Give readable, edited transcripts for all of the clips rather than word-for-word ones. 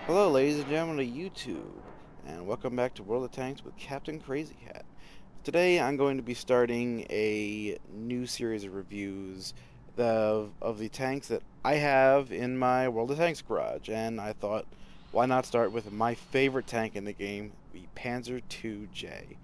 Hello ladies and gentlemen of YouTube, and welcome back to World of Tanks with Captaincrazyhat. Today I'm going to be starting a new series of reviews of the tanks that I have in my World of Tanks garage, and I thought, why not start with my favorite tank in the game, the Panzer II-J.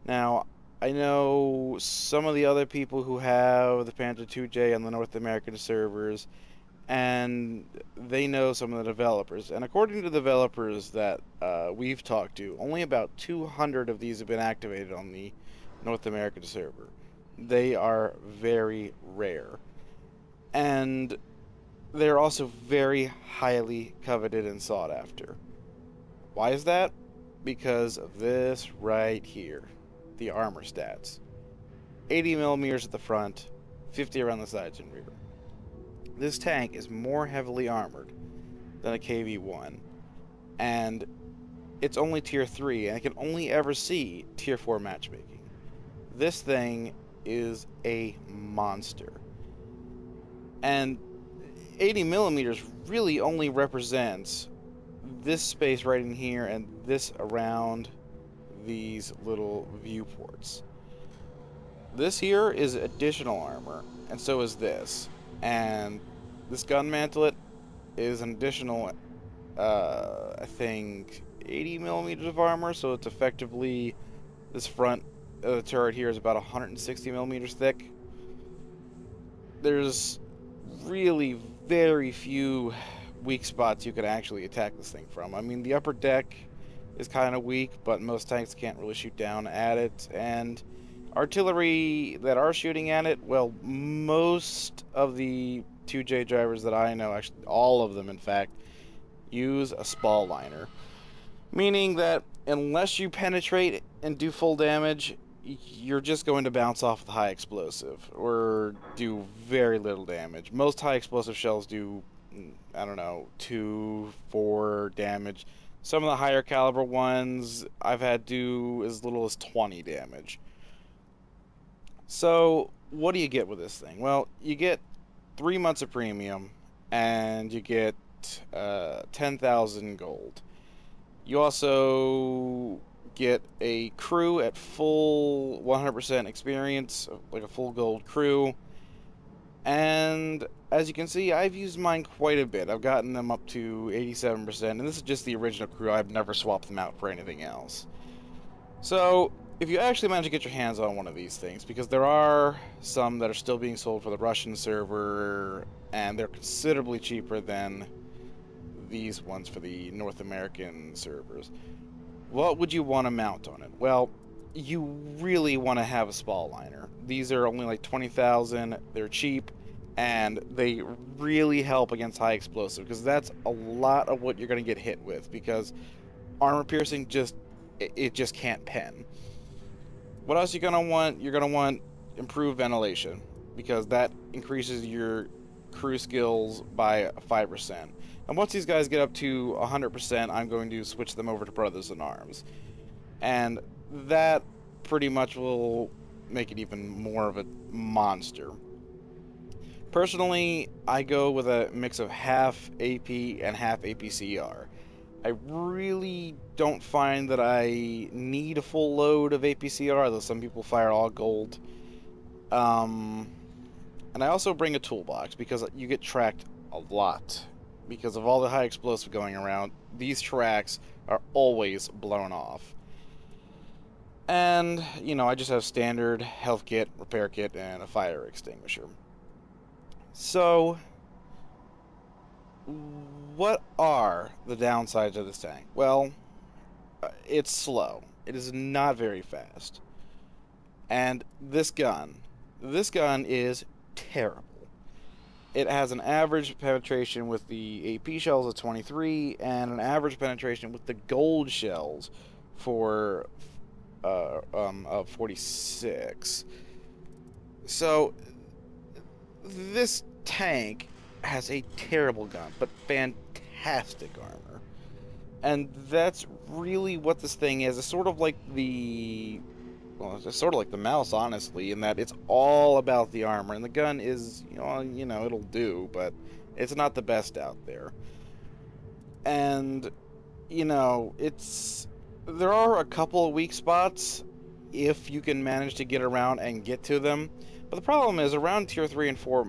Now, I know some of the other people who have the Panzer II-J on the North American servers, and they know some of the developers. And according to the developers that we've talked to, only about 200 of these have been activated on the North American server. They are very rare. And they're also very highly coveted and sought after. Why is that? Because of this right here, the armor stats. 80 millimeters at the front, 50 around the sides and rear. This tank is more heavily armored than a KV-1, and it's only tier 3, and it can only ever see tier 4 matchmaking. This thing is a monster. And 80 millimeters really only represents this space right in here and this around these little viewports. This here is additional armor, and so is this. And this gun mantlet is an additional, I think, 80 millimeters of armor, so it's effectively, this front turret here is about 160 millimeters thick. There's really very few weak spots you could actually attack this thing from. I mean, the upper deck is kind of weak, but most tanks can't really shoot down at it, and artillery that are shooting at it, well, most of the 2J drivers that I know, actually all of them in fact, use a spall liner. Meaning that unless you penetrate and do full damage, you're just going to bounce off with high explosive, or do very little damage. Most high explosive shells do, I don't know, 2, 4 damage. Some of the higher caliber ones I've had do as little as 20 damage. So, what do you get with this thing? Well, you get 3 months of premium, and you get 10,000 gold. You also get a crew at full 100% experience, like a full gold crew. And as you can see, I've used mine quite a bit. I've gotten them up to 87%, and this is just the original crew. I've never swapped them out for anything else. So, if you actually manage to get your hands on one of these things, because there are some that are still being sold for the Russian server, and they're considerably cheaper than these ones for the North American servers, what would you want to mount on it? Well, you really want to have a spall liner. These are only like 20,000, they're cheap, and they really help against high explosive, because that's a lot of what you're going to get hit with, because armor piercing it just can't pen. What else you're going to want? You're going to want improved ventilation, because that increases your crew skills by 5%. And once these guys get up to 100%, I'm going to switch them over to Brothers in Arms. And that pretty much will make it even more of a monster. Personally, I go with a mix of half AP and half APCR. I really don't find that I need a full load of APCR, though some people fire all gold. And I also bring a toolbox, because you get tracked a lot. Because of all the high explosive going around, these tracks are always blown off. And, you know, I just have standard health kit, repair kit, and a fire extinguisher. So, what are the downsides of this tank? Well, it's slow. It is not very fast. And this gun is terrible. It has an average penetration with the AP shells of 23, and an average penetration with the gold shells for of 46. So this tank has a terrible gun, but fantastic armor. And that's really what this thing is. It's sort of like well, it's sort of like the mouse, honestly, in that it's all about the armor. And the gun is, it'll do, but it's not the best out there. And, there are a couple of weak spots if you can manage to get around and get to them. But the problem is, around tier 3 and 4,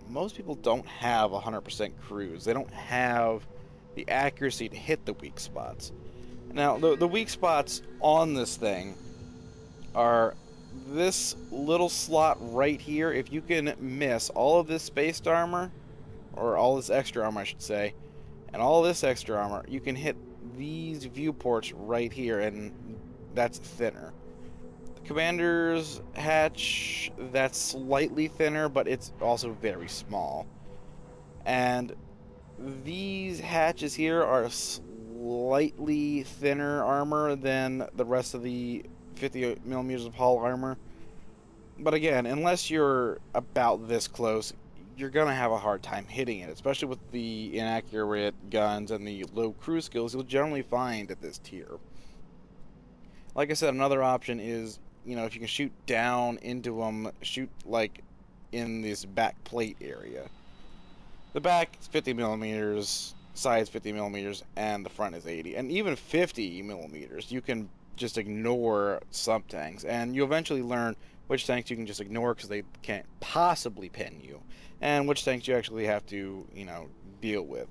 most people don't have 100% cruise. They don't have the accuracy to hit the weak spots. Now, the weak spots on this thing are this little slot right here. If you can miss all of this spaced armor, or all this extra armor, I should say, and all this extra armor, you can hit these viewports right here, and that's thinner. The commander's hatch, that's slightly thinner, but it's also very small. And these hatches here are slightly thinner armor than the rest of the 50 millimeters of hull armor. But again, unless you're about this close, you're going to have a hard time hitting it, especially with the inaccurate guns and the low cruise skills you'll generally find at this tier. Like I said, another option is, if you can shoot down into them, shoot like in this back plate area. The back is 50 millimeters, side's 50 millimeters, and the front is 80. And even 50 millimeters, you can just ignore sub tanks, and you eventually learn which tanks you can just ignore because they can't possibly pen you, and which tanks you actually have to, deal with.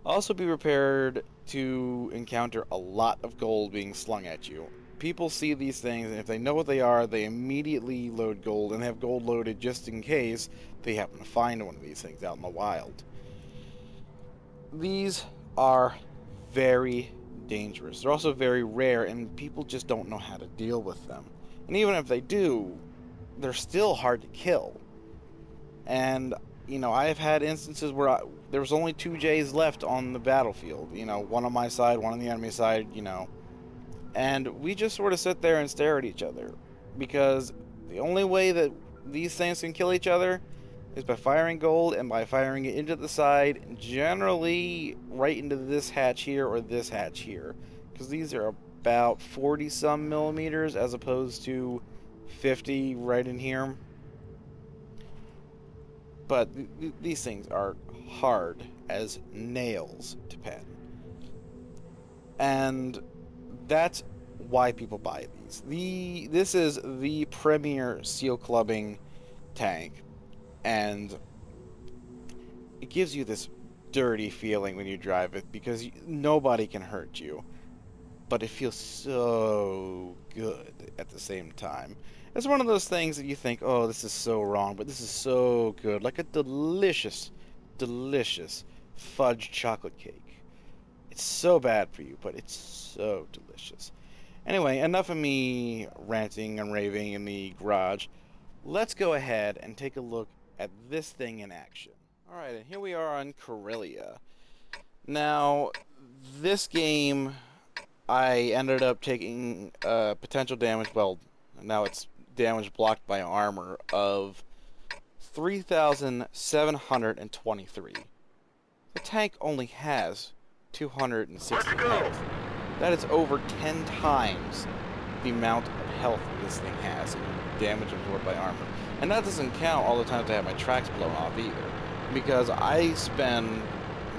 Also be prepared to encounter a lot of gold being slung at you. People see these things, and if they know what they are, they immediately load gold, and have gold loaded just in case they happen to find one of these things out in the wild. These are very dangerous. They're also very rare, and people just don't know how to deal with them. And even if they do, they're still hard to kill. And, I have had instances where there was only 2 J's left on the battlefield. One on my side, one on the enemy side, and we just sort of sit there and stare at each other, because the only way that these things can kill each other is by firing gold, and by firing it into the side, generally right into this hatch here or this hatch here, because these are about 40 some millimeters as opposed to 50 right in here. But these things are hard as nails to pen, and that's why people buy these. This is the premier seal clubbing tank, and it gives you this dirty feeling when you drive it, because nobody can hurt you, but it feels so good at the same time. It's one of those things that you think, oh, this is so wrong, but this is so good, like a delicious, delicious fudge chocolate cake. It's so bad for you, but it's so delicious. Anyway, enough of me ranting and raving in the garage. Let's go ahead and take a look at this thing in action. Alright, and here we are on Corellia. Now, this game, I ended up taking potential damage, well, now it's damage blocked by armor, of 3,723. The tank only has 260 health. That is over 10 times the amount of health this thing has in damage absorbed by armor. And that doesn't count all the times I have my tracks blown off either, because I spend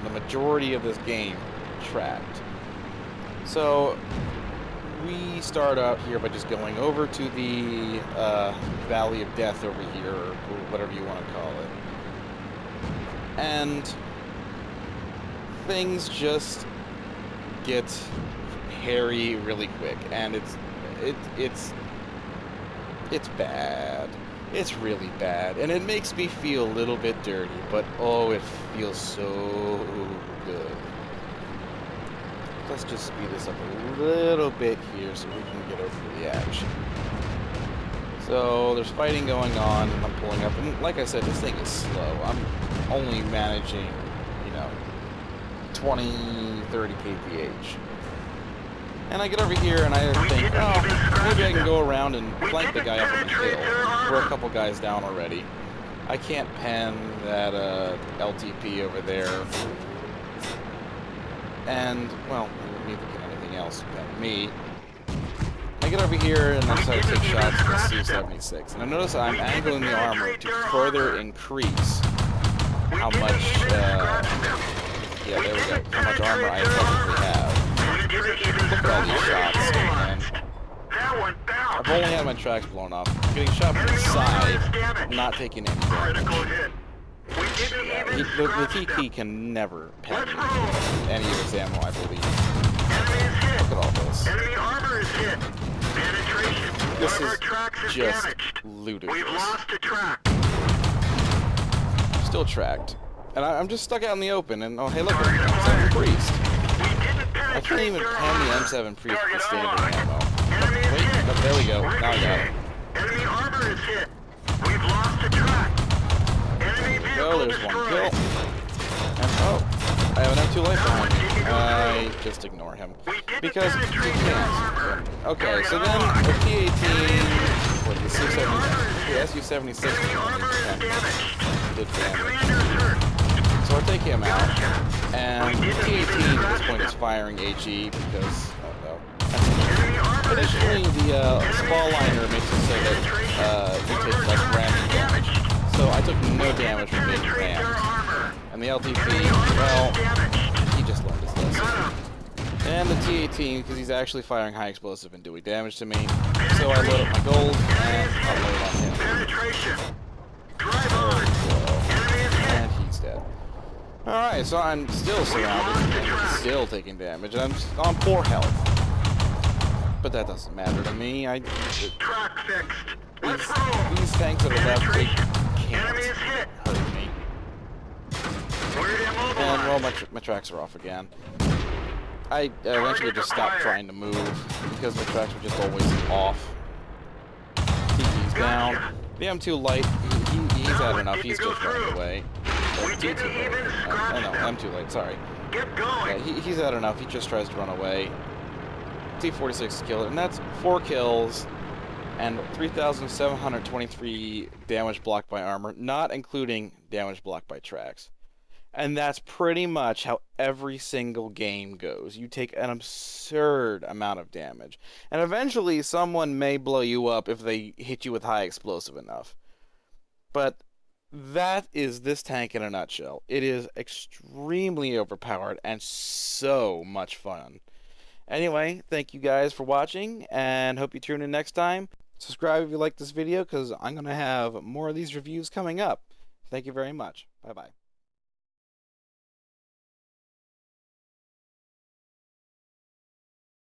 the majority of this game trapped. So we start out here by just going over to the Valley of Death over here, or whatever you want to call it. And things just get hairy really quick, and it's bad. It's really bad, and it makes me feel a little bit dirty, but oh, it feels so good. Let's just speed this up a little bit here so we can get over to the action. So there's fighting going on, and I'm pulling up, and like I said, this thing is slow. I'm only managing, 20, 30 kph. And I get over here and I think, oh, maybe I can go around and flank the guy up on the hill. We're a couple guys down already. I can't pen that LTP over there. And, well, neither can anything else but me. I get over here and I start to take shots at the Su-76. And I notice I'm angling the armor to further increase how much, yeah, there we go, how much armor I effectively have. Look at all these shots, and I've only had my tracks blown off. I'm getting shot from the side, not taking any damage. Yeah, the TT can never pen any of his ammo, I believe. Look at all this. This is just ludicrous. Still tracked. And I'm just stuck out in the open, and oh hey look, M7 Priest. I can't even pen the M7 Priest with standard ammo. Oh, wait, oh, there we go. Now I got it. Enemy armor is hit. We've lost the track. Enemy Oh, there's one kill. And oh, I have an M2 light behind me. I just ignore him. Because he can't. Okay, so then the T-18, what, the Su-76 did damage. So I take him out, and the T-18 at this point is firing HE because, oh no. Additionally, the spall liner makes it so that you take less ramming damage. So I took no damage from being rammed. And the LTP, well, he just learned his lesson. And the T-18, because he's actually firing high explosive and doing damage to me. So I load up my gold and unload on him. And he's dead. Alright, so I'm still surrounded and still taking damage. And I'm on 4 health. But that doesn't matter to me. These tanks that are left, they can't hurt me. And, well, my tracks are off again. I eventually just stopped trying to move because my tracks were just always off. TP's down. The M2 light, he's had enough. He's just running away. D2 light. No, M2 light, sorry. Yeah, he's had enough. He just tries to run away. T-46 killed it, and that's 4 kills and 3,723 damage blocked by armor, not including damage blocked by tracks. And that's pretty much how every single game goes. You take an absurd amount of damage. And eventually someone may blow you up if they hit you with high explosive enough. But that is this tank in a nutshell. It is extremely overpowered and so much fun. Anyway, thank you guys for watching, and hope you tune in next time. Subscribe if you like this video, because I'm going to have more of these reviews coming up. Thank you very much. Bye-bye.